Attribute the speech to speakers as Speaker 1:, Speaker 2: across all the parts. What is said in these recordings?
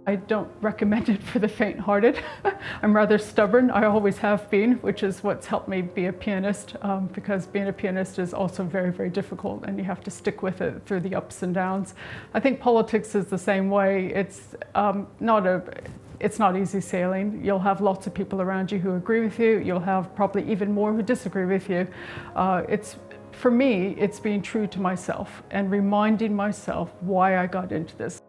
Speaker 1: I don't recommend it for the faint-hearted. I'm rather stubborn. I always have been, which is what's helped me be a pianist, because being a pianist is also very, very difficult, and you have to stick with it through the ups and downs. I think politics is the same way. It's not easy sailing. You'll have lots of people around you who agree with you. You'll have probably even more who disagree with you. For me, it's being true to myself and reminding myself why I got into this.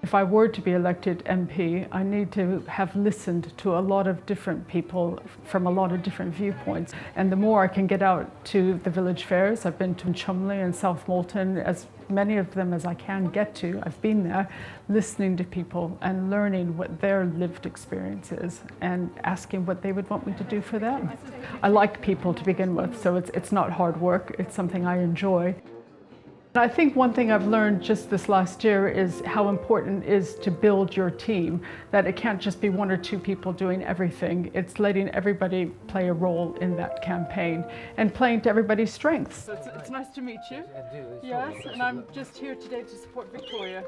Speaker 1: If I were to be elected MP, I need to have listened to a lot of different people from a lot of different viewpoints. And the more I can get out to the village fairs, I've been to Chumley and South Molton, as many of them as I can get to. I've been there listening to people and learning what their lived experience is and asking what they would want me to do for them. I like people to begin with, so it's not hard work. It's something I enjoy. I think one thing I've learned just this last year is how important it is to build your team, that it can't just be one or two people doing everything. It's letting everybody play a role in that campaign and playing to everybody's strengths. So it's nice to meet you. Yes, and I'm just here today to support Victoria.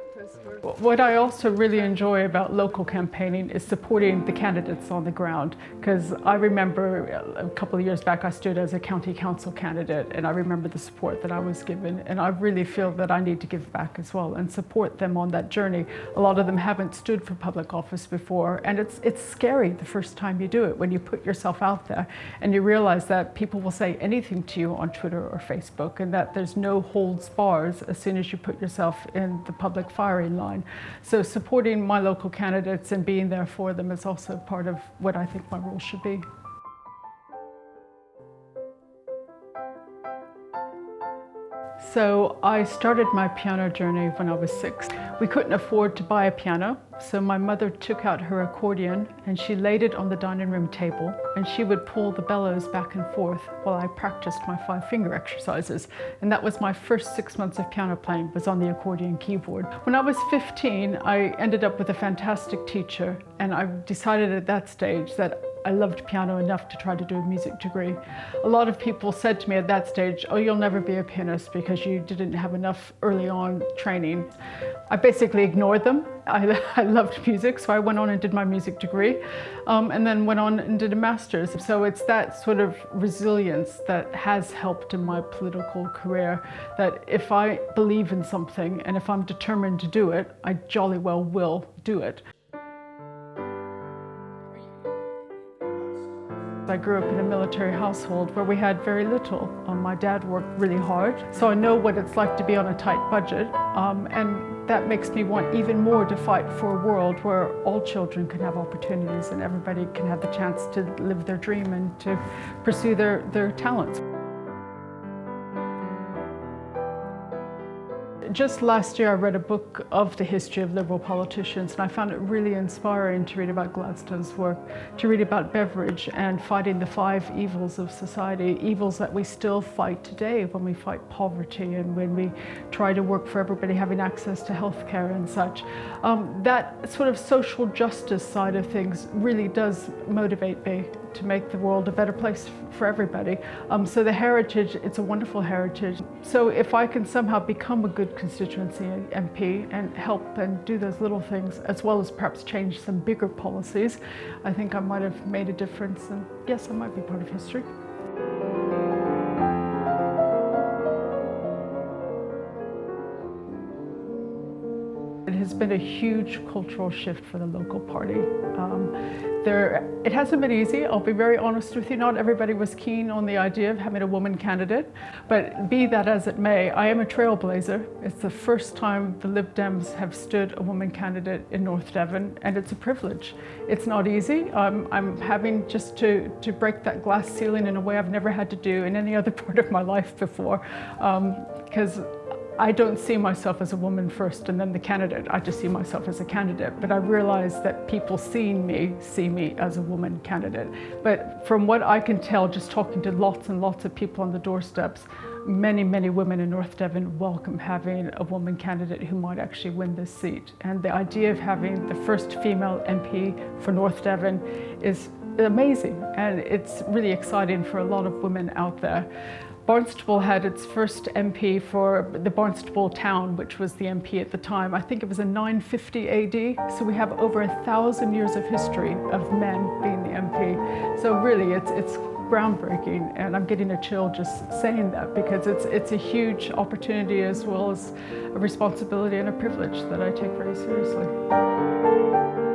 Speaker 1: What I also really enjoy about local campaigning is supporting the candidates on the ground, because I remember a couple of years back I stood as a county council candidate, and I remember the support that I was given, and I really feel that I need to give back as well and support them on that journey. A lot of them haven't stood for public office before, and it's scary the first time you do it, when you put yourself out there and you realize that people will say anything to you on Twitter or Facebook, and that there's no holds bars as soon as you put yourself in the public firing line. So supporting my local candidates and being there for them is also part of what I think my role should be. So I started my piano journey when I was 6. We couldn't afford to buy a piano, so my mother took out her accordion and she laid it on the dining room table, and she would pull the bellows back and forth while I practiced my 5-finger exercises. And that was my first 6 months of piano playing, was on the accordion keyboard. When I was 15, I ended up with a fantastic teacher, and I decided at that stage that I loved piano enough to try to do a music degree. A lot of people said to me at that stage, "Oh, you'll never be a pianist because you didn't have enough early on training." I basically ignored them. I loved music, so I went on and did my music degree, and then went on and did a master's. So it's that sort of resilience that has helped in my political career, that if I believe in something and if I'm determined to do it, I jolly well will do it. I grew up in a military household where we had very little. My dad worked really hard, so I know what it's like to be on a tight budget, and that makes me want even more to fight for a world where all children can have opportunities and everybody can have the chance to live their dream and to pursue their talents. Just last year I read a book of the history of Liberal politicians, and I found it really inspiring to read about Gladstone's work, to read about Beveridge and fighting the 5 evils of society, evils that we still fight today when we fight poverty and when we try to work for everybody having access to healthcare and such. That sort of social justice side of things really does motivate me to make the world a better place for everybody. So the heritage, it's a wonderful heritage. So if I can somehow become a good constituency MP and help and do those little things, as well as perhaps change some bigger policies, I think I might have made a difference, and yes, I might be part of history. It has been a huge cultural shift for the local party. It hasn't been easy, I'll be very honest with you. Not everybody was keen on the idea of having a woman candidate, but be that as it may, I am a trailblazer. It's the first time the Lib Dems have stood a woman candidate in North Devon, and it's a privilege. It's not easy. I'm having just to break that glass ceiling in a way I've never had to do in any other part of my life before, because I don't see myself as a woman first and then the candidate. I just see myself as a candidate. But I realize that people seeing me see me as a woman candidate. But from what I can tell, just talking to lots and lots of people on the doorsteps, many, many women in North Devon welcome having a woman candidate who might actually win this seat. And the idea of having the first female MP for North Devon is amazing. And it's really exciting for a lot of women out there. Barnstaple had its first MP for the Barnstaple town, which was the MP at the time. I think it was in 950 AD, so we have over 1,000 years of history of men being the MP. So really it's groundbreaking, and I'm getting a chill just saying that, because it's a huge opportunity as well as a responsibility and a privilege that I take very seriously.